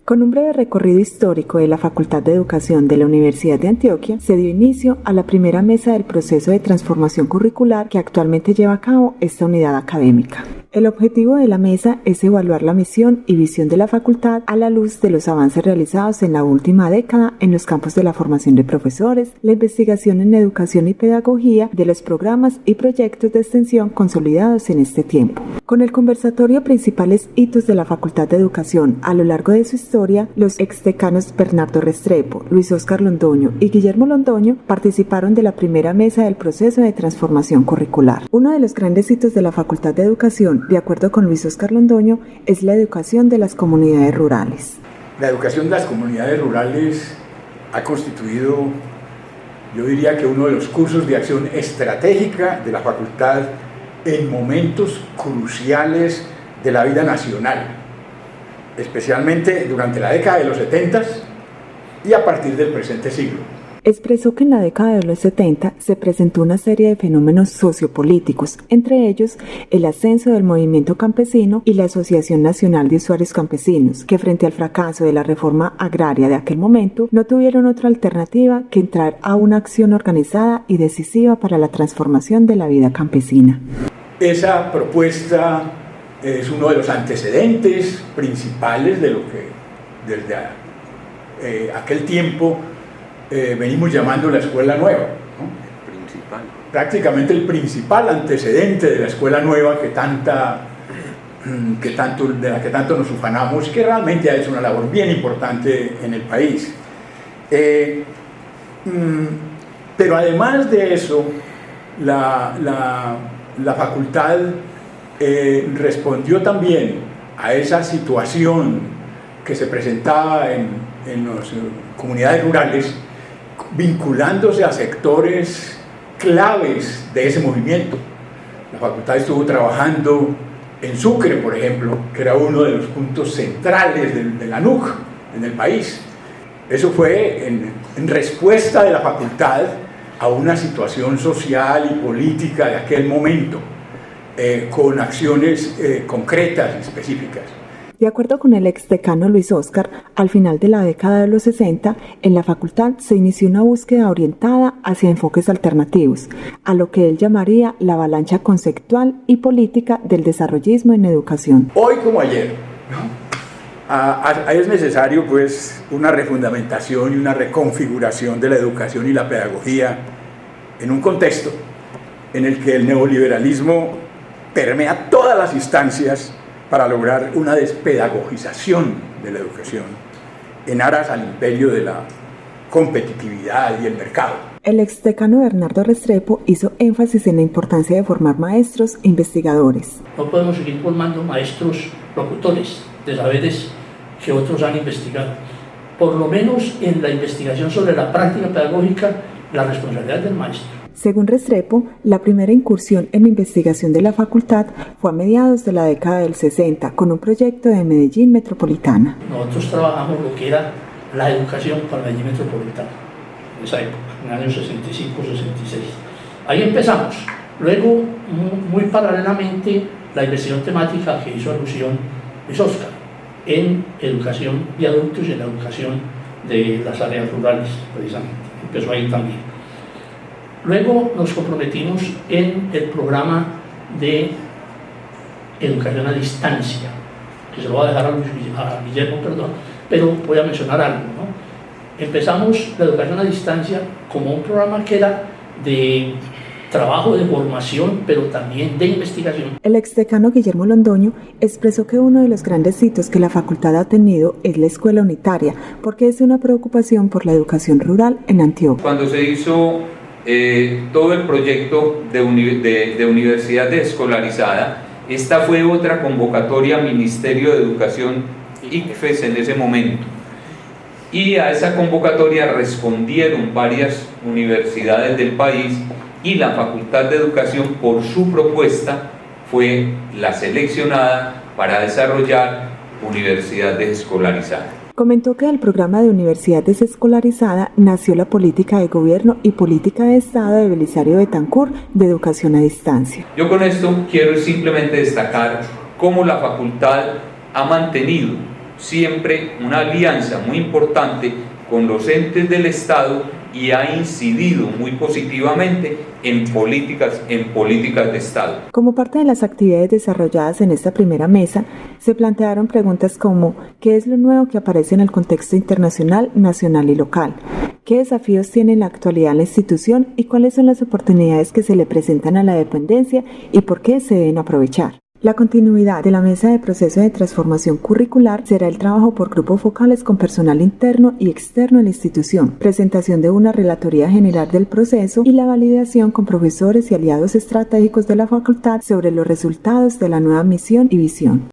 Con un breve recorrido histórico de la Facultad de Educación de la Universidad de Antioquia, se dio inicio a la primera mesa del proceso de transformación curricular que actualmente lleva a cabo esta unidad académica. El objetivo de la mesa es evaluar la misión y visión de la facultad a la luz de los avances realizados en la última década en los campos de la formación de profesores, la investigación en educación y pedagogía, de los programas y proyectos de extensión consolidados en este tiempo. Con el conversatorio Principales hitos de la Facultad de Educación a lo largo de su historia, los exdecanos Bernardo Restrepo, Luis Óscar Londoño y Guillermo Londoño participaron de la primera mesa del proceso de transformación curricular. Uno de los grandes hitos de la Facultad de Educación, de acuerdo con Luis Óscar Londoño, es la educación de las comunidades rurales. La educación de las comunidades rurales ha constituido, yo diría que uno de los cursos de acción estratégica de la facultad en momentos cruciales de la vida nacional, especialmente durante la década de los 70 y a partir del presente siglo. Expresó que en la década de los 70 se presentó una serie de fenómenos sociopolíticos, entre ellos el ascenso del movimiento campesino y la Asociación Nacional de Usuarios Campesinos, que frente al fracaso de la reforma agraria de aquel momento no tuvieron otra alternativa que entrar a una acción organizada y decisiva para la transformación de la vida campesina. Esa propuesta es uno de los antecedentes principales de lo que desde aquel tiempo venimos llamando la escuela nueva, ¿no? Prácticamente el principal antecedente de la escuela nueva de la que tanto nos ufanamos y que realmente ha hecho una labor bien importante en el país. Pero además de eso, la facultad respondió también a esa situación que se presentaba en las comunidades rurales, vinculándose a sectores claves de ese movimiento. La facultad estuvo trabajando en Sucre, por ejemplo, que era uno de los puntos centrales de la NUC en el país. Eso fue en respuesta de la facultad a una situación social y política de aquel momento, con acciones concretas y específicas. De acuerdo con el exdecano Luis Óscar, al final de la década de los 60, en la facultad se inició una búsqueda orientada hacia enfoques alternativos, a lo que él llamaría la avalancha conceptual y política del desarrollismo en educación. Hoy como ayer, ¿no? Es necesario pues una refundamentación y una reconfiguración de la educación y la pedagogía en un contexto en el que el neoliberalismo permea todas las instancias para lograr una despedagogización de la educación en aras al imperio de la competitividad y el mercado. El exdecano Bernardo Restrepo hizo énfasis en la importancia de formar maestros e investigadores. No podemos seguir formando maestros locutores de saberes que otros han investigado. Por lo menos en la investigación sobre la práctica pedagógica, la responsabilidad del maestro. Según Restrepo, la primera incursión en la investigación de la facultad fue a mediados de la década del 60 con un proyecto de Medellín Metropolitana. Nosotros trabajamos lo que era la educación para Medellín Metropolitana, en esa época, en el año 65-66. Ahí empezamos. Luego, muy paralelamente, la investigación temática que hizo alusión Luis Óscar en educación de adultos y en la educación de las áreas rurales, precisamente. Empezó ahí también. Luego nos comprometimos en el programa de educación a distancia, que se lo voy a dejar a Guillermo, pero voy a mencionar algo, ¿no? Empezamos la educación a distancia como un programa que era de trabajo de formación, pero también de investigación. El exdecano Guillermo Londoño expresó que uno de los grandes hitos que la facultad ha tenido es la escuela unitaria, porque es una preocupación por la educación rural en Antioquia. Cuando se hizo todo el proyecto de universidad desescolarizada, esta fue otra convocatoria Ministerio de Educación, ICFES en ese momento, y a esa convocatoria respondieron varias universidades del país y la Facultad de Educación, por su propuesta, fue la seleccionada para desarrollar universidad desescolarizada. Comentó que del programa de Universidad Desescolarizada nació la política de gobierno y política de Estado de Belisario Betancur de educación a distancia. Yo con esto quiero simplemente destacar cómo la facultad ha mantenido siempre una alianza muy importante con los entes del Estado y ha incidido muy positivamente en políticas de Estado. Como parte de las actividades desarrolladas en esta primera mesa, se plantearon preguntas como ¿qué es lo nuevo que aparece en el contexto internacional, nacional y local? ¿Qué desafíos tiene en la actualidad la institución y cuáles son las oportunidades que se le presentan a la dependencia y por qué se deben aprovechar? La continuidad de la mesa de proceso de transformación curricular será el trabajo por grupos focales con personal interno y externo de la institución, presentación de una relatoría general del proceso y la validación con profesores y aliados estratégicos de la facultad sobre los resultados de la nueva misión y visión.